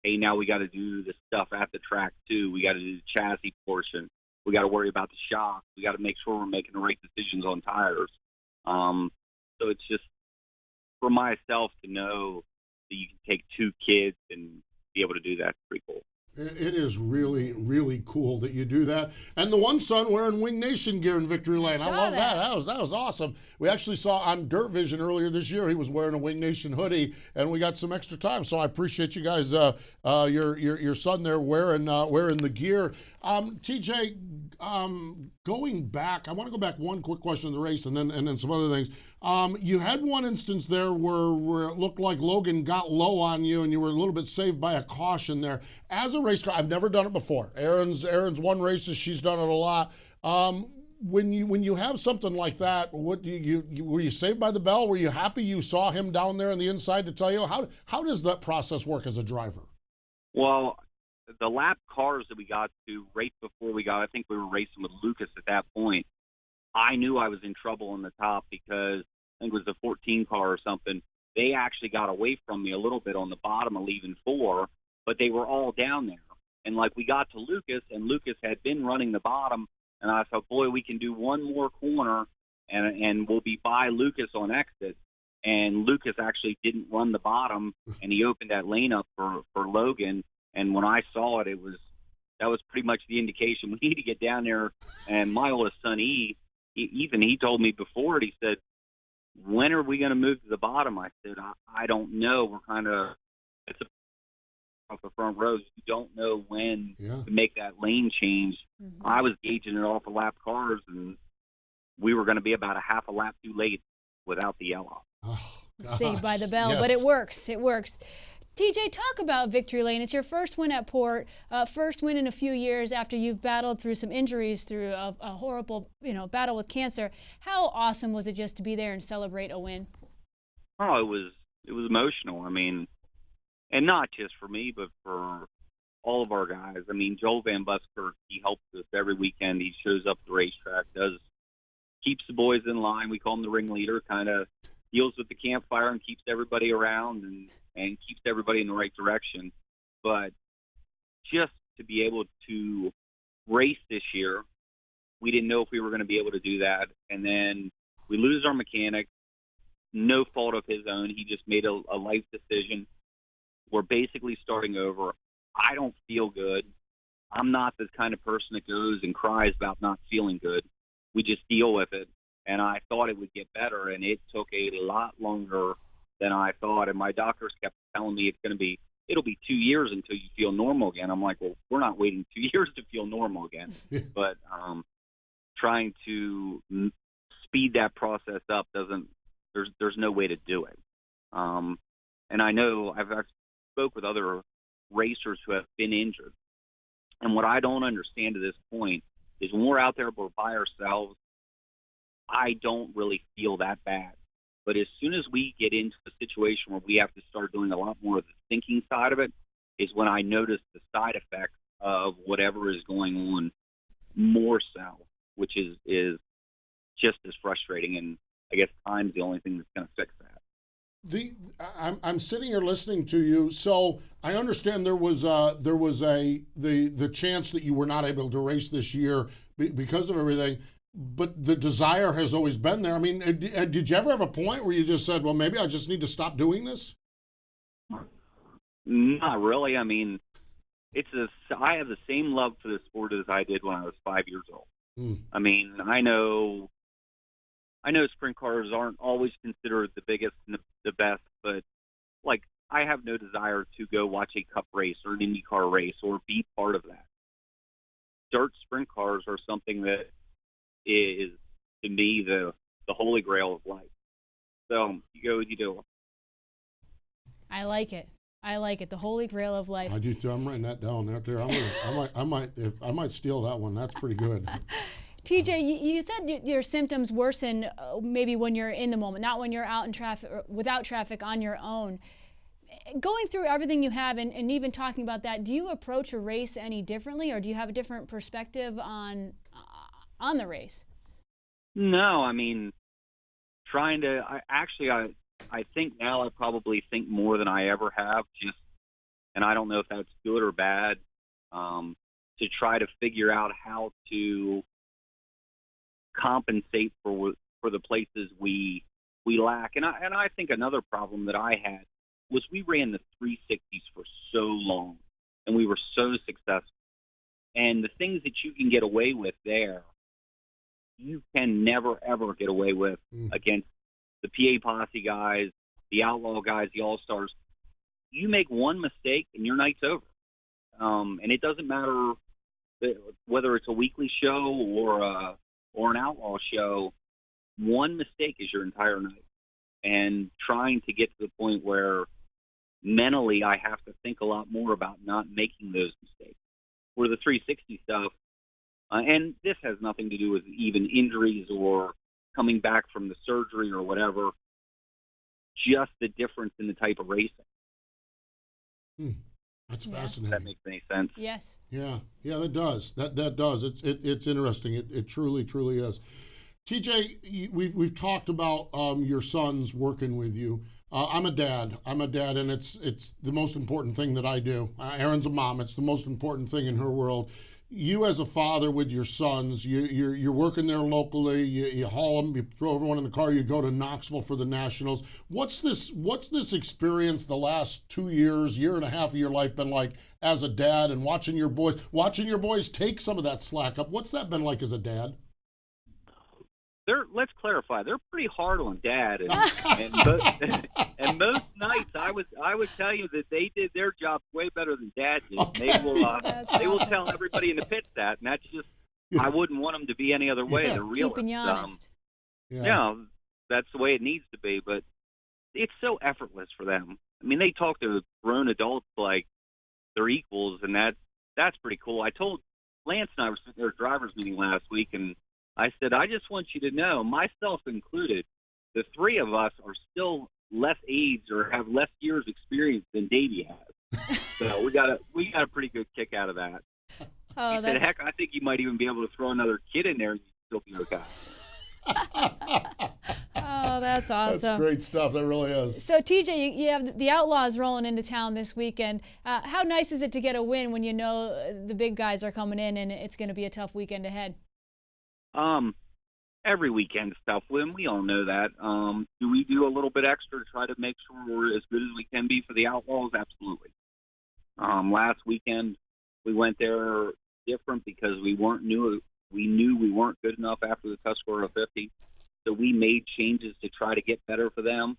[SPEAKER 19] hey, now we got to do the stuff at the track too. We got to do the chassis portion. We got to worry about the shocks. We got to make sure we're making the right decisions on tires. So it's just, for myself to know that you can take two kids and be able to do that, pretty cool.
[SPEAKER 6] It is really, really cool that you do that. And the one son wearing Wing Nation gear in Victory Lane. I love that. That was awesome. We actually saw on Dirt Vision earlier this year, he was wearing a Wing Nation hoodie, and we got some extra time. So I appreciate you guys, your son there wearing the gear. TJ, going back, I want to go back one quick question in the race and then some other things. You had one instance there where it looked like Logan got low on you and you were a little bit saved by a caution there. As a race car, I've never done it before. Erin's won races, she's done it a lot. When you have something like that, what were you saved by the bell? Were you happy you saw him down there on the inside to tell you? How does that process work as a driver?
[SPEAKER 19] Well, the lap cars that we got to right before I think we were racing with Lucas at that point, I knew I was in trouble on the top because I think it was a 14 car or something. They actually got away from me a little bit on the bottom of leaving 4, but they were all down there. And like we got to Lucas, and Lucas had been running the bottom, and I thought, boy, we can do one more corner, and we'll be by Lucas on exit. And Lucas actually didn't run the bottom, and he opened that lane up for Logan. And when I saw it, that was pretty much the indication we need to get down there. And my oldest son, he told me before it, he said, when are we going to move to the bottom? I said, I don't know. We're kind of, it's off the front row. You don't know when to make that lane change. Mm-hmm. I was gauging it off of lap cars, and we were going to be about a half a lap too late without the yellow.
[SPEAKER 6] Oh,
[SPEAKER 7] saved by the bell, but it works. It works. TJ, talk about Victory Lane. It's your first win at Port, first win in a few years after you've battled through some injuries, through a horrible, battle with cancer. How awesome was it just to be there and celebrate a win?
[SPEAKER 19] Oh, it was emotional. I mean, and not just for me, but for all of our guys. I mean, Joel Van Buskirk, he helps us every weekend. He shows up at the racetrack, keeps the boys in line. We call him the ringleader, kind of deals with the campfire and keeps everybody around and keeps everybody in the right direction. But just to be able to race this year, we didn't know if we were going to be able to do that. And then we lose our mechanic, no fault of his own. He just made a life decision. We're basically starting over. I don't feel good. I'm not the kind of person that goes and cries about not feeling good. We just deal with it. And I thought it would get better, and it took a lot longer than I thought. And my doctors kept telling me it'll be 2 years until you feel normal again. I'm like, well, we're not waiting 2 years to feel normal again. But trying to speed that process up there's no way to do it. And I know I've spoke with other racers who have been injured. And what I don't understand to this point is when we're out there, we're by ourselves, I don't really feel that bad. But as soon as we get into a situation where we have to start doing a lot more of the thinking side of it, is when I notice the side effects of whatever is going on more so, which is just as frustrating. And I guess time's the only thing that's going to fix that.
[SPEAKER 6] I'm sitting here listening to you, so I understand there was the chance that you were not able to race this year because of everything, but the desire has always been there. I mean, did you ever have a point where you just said, well, maybe I just need to stop doing this?
[SPEAKER 19] Not really. I mean, I have the same love for the sport as I did when I was 5 years old. I mean, I know sprint cars aren't always considered the biggest and the best, but like I have no desire to go watch a cup race or an IndyCar race or be part of that. Dirt sprint cars are something that is, to me, the holy grail of life. So you go, you do.
[SPEAKER 7] I like it. The holy grail of life.
[SPEAKER 6] I do too. I'm writing that down out there. I might steal that one. That's pretty good.
[SPEAKER 7] TJ, you said your symptoms worsen maybe when you're in the moment, not when you're out in traffic or without traffic on your own. Going through everything you have and even talking about that, do you approach a race any differently, or do you have a different perspective on the race?
[SPEAKER 19] No, I mean, I think now I probably think more than I ever have, and I don't know if that's good or bad, to try to figure out how to compensate for the places we lack. And I think another problem that I had was we ran the 360s for so long, and we were so successful. And the things that you can get away with there, you can never, ever get away with against the PA Posse guys, the Outlaw guys, the All-Stars. You make one mistake and your night's over. And it doesn't matter whether it's a weekly show or an Outlaw show. One mistake is your entire night. And trying to get to the point where mentally I have to think a lot more about not making those mistakes. Where the 360 stuff, and this has nothing to do with even injuries or coming back from the surgery or whatever, just the difference in the type of racing.
[SPEAKER 6] That's fascinating.
[SPEAKER 19] That makes any sense.
[SPEAKER 7] Yes.
[SPEAKER 6] Yeah, that does. That does. It's interesting. It truly is. TJ, we've talked about your sons working with you. I'm a dad, and it's the most important thing that I do. Erin's a mom. It's the most important thing in her world. You as a father with your sons, you're working there locally. You haul them, you throw everyone in the car. You go to Knoxville for the Nationals. What's this experience the last 2 years, year and a half of your life been like as a dad, and watching your boys take some of that slack up? What's that been like as a dad?
[SPEAKER 19] Let's clarify. They're pretty hard on Dad, and most nights I would tell you that they did their job way better than Dad did. Okay. They will tell everybody in the pits that, and that's just I wouldn't want them to be any other way. They're real.
[SPEAKER 7] Keeping you honest.
[SPEAKER 19] That's the way it needs to be. But it's so effortless for them. I mean, they talk to grown adults like they're equals, and that's pretty cool. I told Lance and I were sitting there at drivers' meeting last week, and I said, I just want you to know, myself included, the three of us are still less age or have less years experience than Davey has. So we got a pretty good kick out of that.
[SPEAKER 7] Oh,
[SPEAKER 19] he said, heck, I think you might even be able to throw another kid in there and you'd still be okay.
[SPEAKER 7] Oh, that's awesome.
[SPEAKER 6] That's great stuff. That really is.
[SPEAKER 7] So, TJ, you have the Outlaws rolling into town this weekend. How nice is it to get a win when you know the big guys are coming in and it's going to be a tough weekend ahead?
[SPEAKER 19] Every weekend is tough. We all know that. Do we do a little bit extra to try to make sure we're as good as we can be for the Outlaws? Absolutely. Last weekend we went there different because we knew we weren't good enough after the Tuscarora 50, so we made changes to try to get better for them.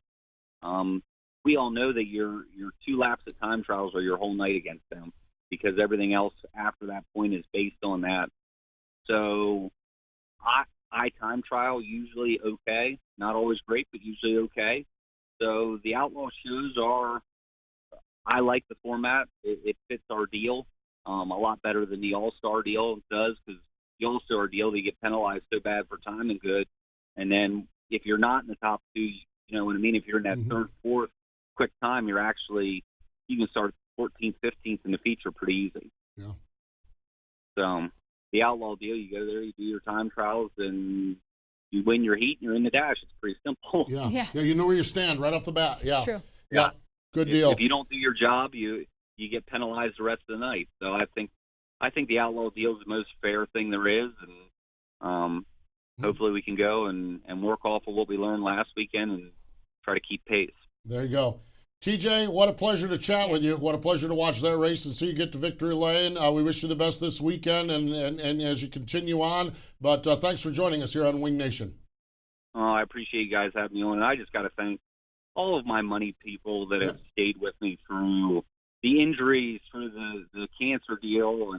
[SPEAKER 19] We all know that your 2 laps at time trials are your whole night against them because everything else after that point is based on that. So I time trial usually okay, not always great, but usually okay. So the Outlaw shows I like the format. It fits our deal a lot better than the All-Star deal does, because the All-Star deal, they get penalized so bad for timing good. And then if you're not in the top 2, You know what I mean? If you're in that third, fourth quick time, you can start 14th, 15th in the feature pretty easy.
[SPEAKER 6] Yeah.
[SPEAKER 19] So the outlaw deal, you go there, you do your time trials, and you win your heat, and you're in the dash. It's pretty simple.
[SPEAKER 6] Yeah, you know where you stand right off the bat. Yeah,
[SPEAKER 7] true.
[SPEAKER 6] Yeah, good deal.
[SPEAKER 19] If you don't do your job, you get penalized the rest of the night. So I think the outlaw deal is the most fair thing there is, and hopefully we can go and work off of what we learned last weekend and try to keep pace.
[SPEAKER 6] There you go. TJ, what a pleasure to chat with you. What a pleasure to watch that race and see you get to victory lane. We wish you the best this weekend and as you continue on. But thanks for joining us here on Wing Nation.
[SPEAKER 19] I appreciate you guys having me on. And I just got to thank all of my money people that have stayed with me through the injuries, through the cancer deal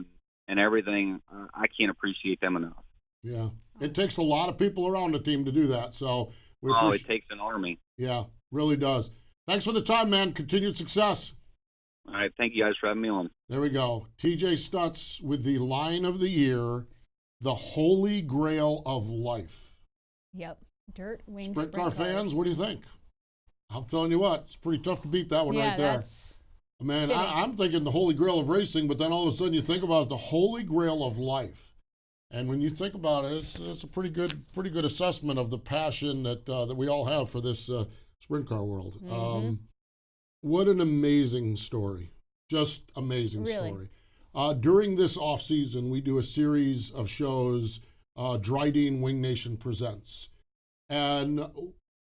[SPEAKER 19] and everything. I can't appreciate them enough.
[SPEAKER 6] Yeah. It takes a lot of people around the team to do that. So
[SPEAKER 19] it takes an army.
[SPEAKER 6] Yeah, really does. Thanks for the time, man. Continued success.
[SPEAKER 19] All right. Thank you guys for having me on.
[SPEAKER 6] There we go. TJ Stutts with the line of the year, the Holy Grail of Life.
[SPEAKER 7] Yep. Dirt wing
[SPEAKER 6] sprint car fans, what do you think? I'm telling you what, it's pretty tough to beat that one right there. Man, I'm thinking the Holy Grail of racing, but then all of a sudden you think about it, the Holy Grail of life. And when you think about it, it's a pretty good assessment of the passion that we all have for this sprint car world. What an amazing story. Just amazing story. During this off season, we do a series of shows, Dryden Wing Nation Presents. And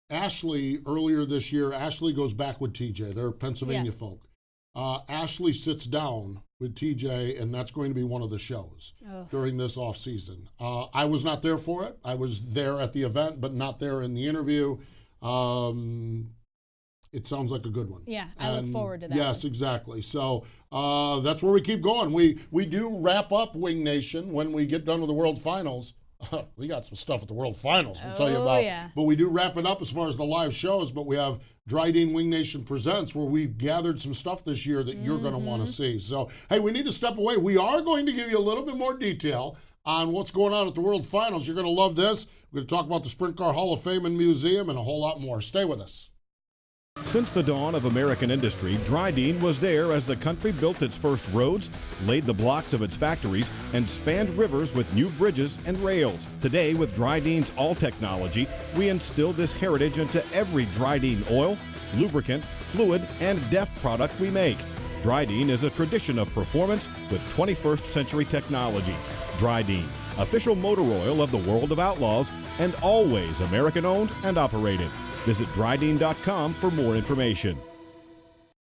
[SPEAKER 6] Ashley, earlier this year, Ashley goes back with TJ. They're Pennsylvania folk. Ashley sits down with TJ, and that's going to be one of the shows during this off season. I was not there for it. I was there at the event, but not there in the interview. It sounds like a good one.
[SPEAKER 7] Yeah, I look forward to that.
[SPEAKER 6] Yes, exactly. So that's where we keep going. We do wrap up Wing Nation when we get done with the World Finals. We got some stuff at the World Finals we'll tell you about.
[SPEAKER 7] Yeah.
[SPEAKER 6] But we do wrap it up as far as the live shows, but we have Dryden Wing Nation Presents where we've gathered some stuff this year that you're going to want to see. So, hey, we need to step away. We are going to give you a little bit more detail on what's going on at the World Finals. You're going to love this. We're going to talk about the Sprint Car Hall of Fame and Museum and a whole lot more. Stay with us.
[SPEAKER 8] Since the dawn of American industry, Dryden was there as the country built its first roads, laid the blocks of its factories, and spanned rivers with new bridges and rails. Today, with Dryden's all technology, we instill this heritage into every Dryden oil, lubricant, fluid, and DEF product we make. Dryden is a tradition of performance with 21st century technology. Dryden, official motor oil of the World of Outlaws, and always American-owned and operated. Visit Dryden.com for more information.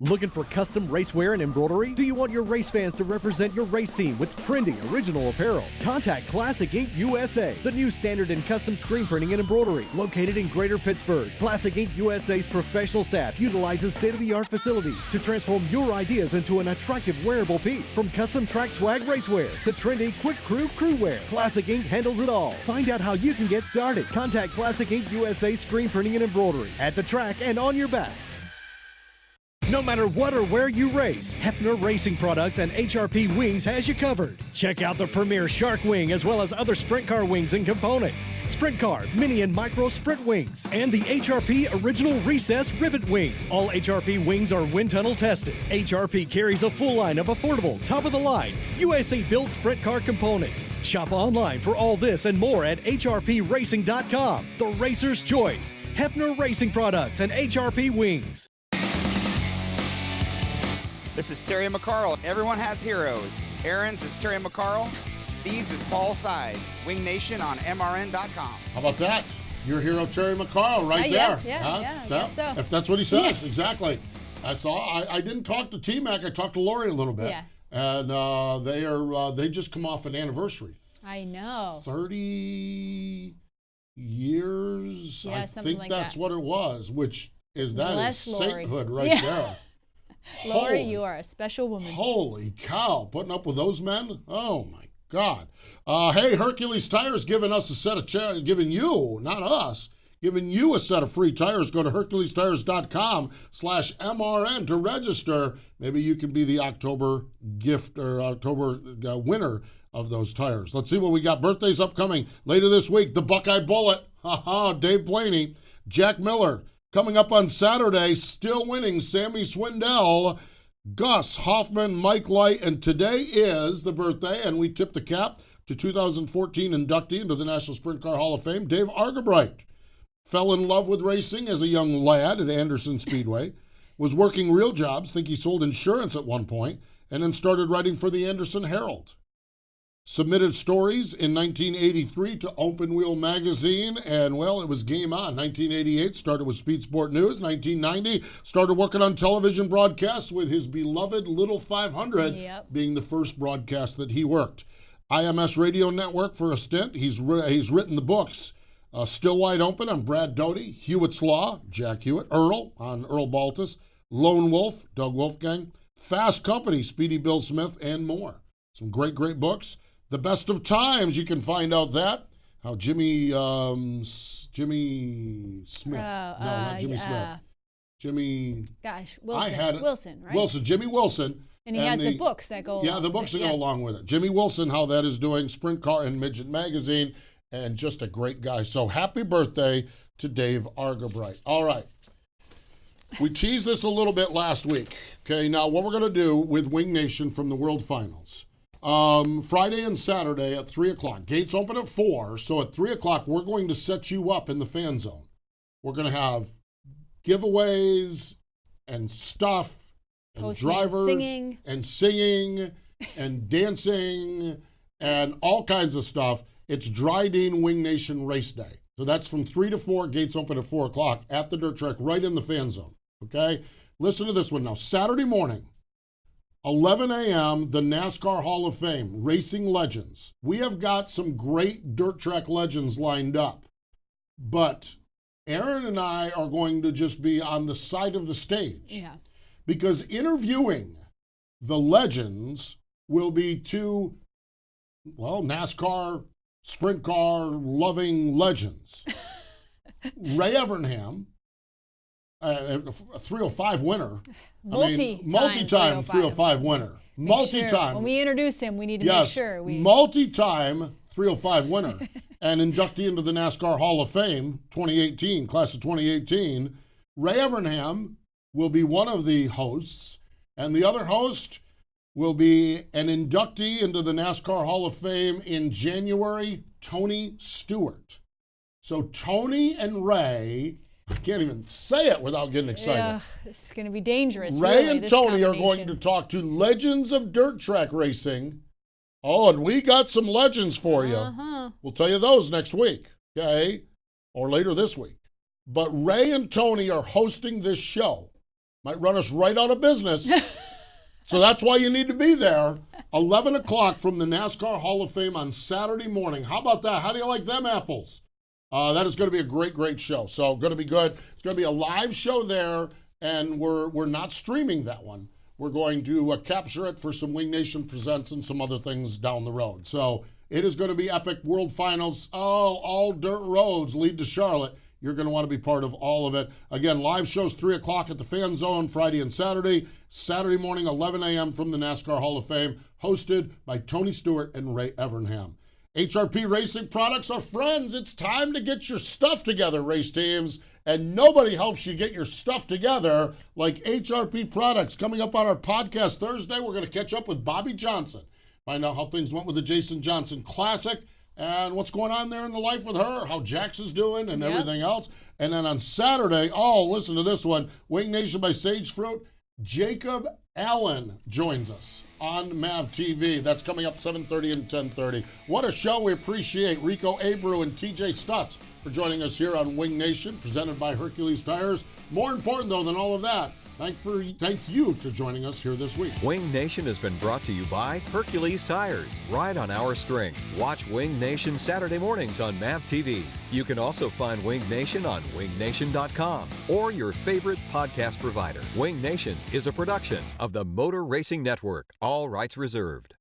[SPEAKER 11] Looking for custom racewear and embroidery? Do you want your race fans to represent your race team with trendy original apparel? Contact Classic Ink USA, the new standard in custom screen printing and embroidery, located in Greater Pittsburgh. Classic Ink USA's professional staff utilizes state-of-the-art facilities to transform your ideas into an attractive wearable piece. From custom track swag racewear to trendy quick crew wear, Classic Ink handles it all. Find out how you can get started. Contact Classic Ink USA screen printing and embroidery at the track and on your back. No matter what or where you race, Hefner Racing Products and HRP Wings has you covered. Check out the premier Shark Wing as well as other sprint car wings and components. Sprint car, mini and micro sprint wings, and the HRP Original Recess Rivet Wing. All HRP wings are wind tunnel tested. HRP carries a full line of affordable, top-of-the-line, USA-built sprint car components. Shop online for all this and more at hrpracing.com. The racer's choice. Hefner Racing Products and HRP Wings.
[SPEAKER 20] This is Terry McCarl. Everyone has heroes. Erin's is Terry McCarl. Steve's is Paul Sides. Wing Nation on MRN.com.
[SPEAKER 6] How about that? Your hero, Terry McCarl, right there.
[SPEAKER 7] I guess so.
[SPEAKER 6] If that's what he says, exactly. I didn't talk to T-Mac. I talked to Lori a little bit.
[SPEAKER 7] Yeah.
[SPEAKER 6] And they just come off an anniversary.
[SPEAKER 7] I know.
[SPEAKER 6] 30 years.
[SPEAKER 7] Yeah,
[SPEAKER 6] I
[SPEAKER 7] something
[SPEAKER 6] think
[SPEAKER 7] like
[SPEAKER 6] that's
[SPEAKER 7] that.
[SPEAKER 6] what it was, which is that
[SPEAKER 7] Bless
[SPEAKER 6] is
[SPEAKER 7] Lori.
[SPEAKER 6] sainthood right there.
[SPEAKER 7] Lori, you are a special woman.
[SPEAKER 6] Holy cow, putting up with those men? Oh my God. Hey, Hercules Tires giving us a set of giving you, not us, giving you a set of free tires. Go to HerculesTires.com/MRN to register. Maybe you can be the October gift or October winner of those tires. Let's see what we got. Birthdays upcoming later this week. The Buckeye Bullet, Dave Blaney, Jack Miller, Coming up on Saturday, still winning, Sammy Swindell, Gus Hoffman, Mike Light, and today is the birthday, and we tip the cap to 2014 inductee into the National Sprint Car Hall of Fame, Dave Argabright. Fell in love with racing as a young lad at Anderson Speedway, was working real jobs, think he sold insurance at one point, and then started writing for the Anderson Herald. Submitted stories in 1983 to Open Wheel magazine, and, well, it was game on. 1988, started with Speed Sport News. 1990, started working on television broadcasts with his beloved Little 500 being the first broadcast that he worked. IMS Radio Network for a stint. He's written the books Still Wide Open on Brad Doty, Hewitt's Law, Jack Hewitt, Earl on Earl Baltus, Lone Wolf, Doug Wolfgang, Fast Company, Speedy Bill Smith, and more. Some great, great books. The Best of Times, you can find out that. How Jimmy Smith. Not Jimmy Smith. Jimmy.
[SPEAKER 7] Gosh, Wilson. Wilson, right?
[SPEAKER 6] Wilson, Jimmy Wilson.
[SPEAKER 7] And he has the books that go along
[SPEAKER 6] with it. Yeah, the books that go along with it. Jimmy Wilson, how that is doing, Sprint Car and Midget Magazine, and just a great guy. So happy birthday to Dave Argabright. All right. We teased this a little bit last week. Okay, now what we're going to do with Wing Nation from the World Finals. Friday and Saturday at 3 o'clock. Gates open at 4, so at 3 o'clock, we're going to set you up in the fan zone. We're going to have giveaways and stuff and drivers and singing and dancing and all kinds of stuff. It's Dryden Wing Nation Race Day. So that's from 3 to 4, gates open at 4 o'clock at the dirt track right in the fan zone. Okay? Listen to this one now. Saturday morning, 11 a.m., the NASCAR Hall of Fame, Racing Legends. We have got some great dirt track legends lined up. But Erin and I are going to just be on the side of the stage.
[SPEAKER 7] Yeah.
[SPEAKER 6] Because interviewing the legends will be two, well, NASCAR, sprint car loving legends. Ray Evernham, a 305 winner. Multi-time 305 winner. Multi-time.
[SPEAKER 7] When we introduce him, we need to make sure.
[SPEAKER 6] Multi-time 305 winner and inductee into the NASCAR Hall of Fame 2018, class of 2018. Ray Evernham will be one of the hosts, and the other host will be an inductee into the NASCAR Hall of Fame in January, Tony Stewart. So Tony and Ray, I can't even say it without getting excited.
[SPEAKER 7] Yeah, it's going to be dangerous.
[SPEAKER 6] Ray and Tony are going to talk to legends of dirt track racing. Oh, and we got some legends for you. We'll tell you those next week, okay? Or later this week. But Ray and Tony are hosting this show. Might run us right out of business. So that's why you need to be there. 11 o'clock from the NASCAR Hall of Fame on Saturday morning. How about that? How do you like them apples? That is going to be a great, great show. So going to be good. It's going to be a live show there, and we're not streaming that one. We're going to capture it for some Wing Nation Presents and some other things down the road. So it is going to be epic. World Finals. Oh, all dirt roads lead to Charlotte. You're going to want to be part of all of it. Again, live shows 3 o'clock at the Fan Zone, Friday and Saturday. Saturday morning, 11 a.m. from the NASCAR Hall of Fame, hosted by Tony Stewart and Ray Evernham. HRP Racing Products are friends. It's time to get your stuff together, race teams. And nobody helps you get your stuff together like HRP Products. Coming up on our podcast Thursday, we're going to catch up with Bobby Johnson. Find out how things went with the Jason Johnson Classic and what's going on there in the life with her, how Jax is doing and everything else. And then on Saturday, listen to this one, Wing Nation by Sage Fruit, Jacob Allen joins us on MAV TV. That's coming up 7:30 and 10:30. What a show. We appreciate Rico, Abreu, and TJ Stutts for joining us here on Wing Nation, presented by Hercules Tires. More important, though, than all of that, thank you for joining us here this week.
[SPEAKER 21] Wing Nation has been brought to you by Hercules Tires. Ride on our strength. Watch Wing Nation Saturday mornings on MAV TV. You can also find Wing Nation on wingnation.com or your favorite podcast provider. Wing Nation is a production of the Motor Racing Network. All rights reserved.